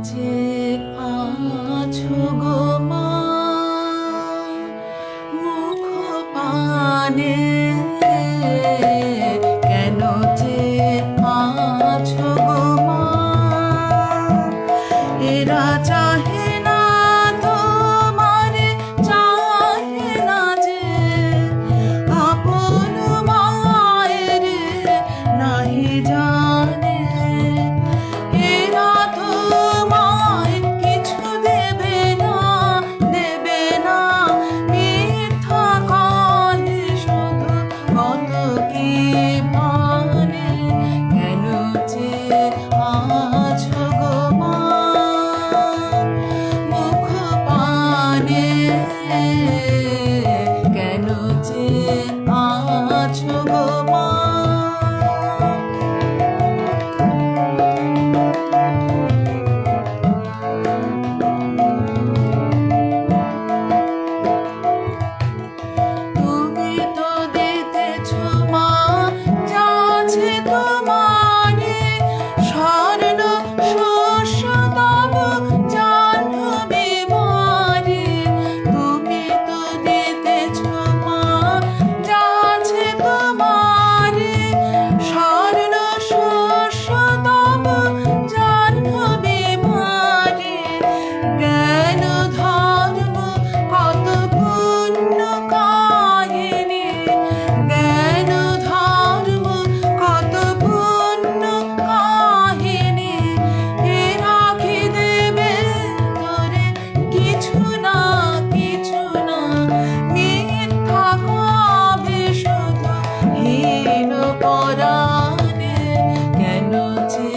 যে আছো গো মা মুখ পানে, কেন যে আছো গো মা এরা চাহে না তোমারে, চাহে না যে আপন মায়ের নাহি জানে। এরা তোমায় কিছু দেবে না, দেবে না, মিথ্যা কহে শুধু কত কি মানে। কেন যে আছো গো মা মুখ পানে, কেন যে আছো গো মা। তুমি তো দিতেছো মা যা আছে তোমারে, স্বর্ণ শস্য তব জাহ্নবী মারে। তুমি তো দিতেছো মা যা আছে তোমারে, স্বর্ণ শস্য তব জাহ্নবী মারে। জ্ঞান ধর্ম কত পুণ্য কাহিনী, জ্ঞান ধর্ম কত পুণ্য কাহিনী। এরা কি দেবে তোরে কিছু না, কিছু না, মিথ্যা কবে শুধু হীন পরাণে। কেন যে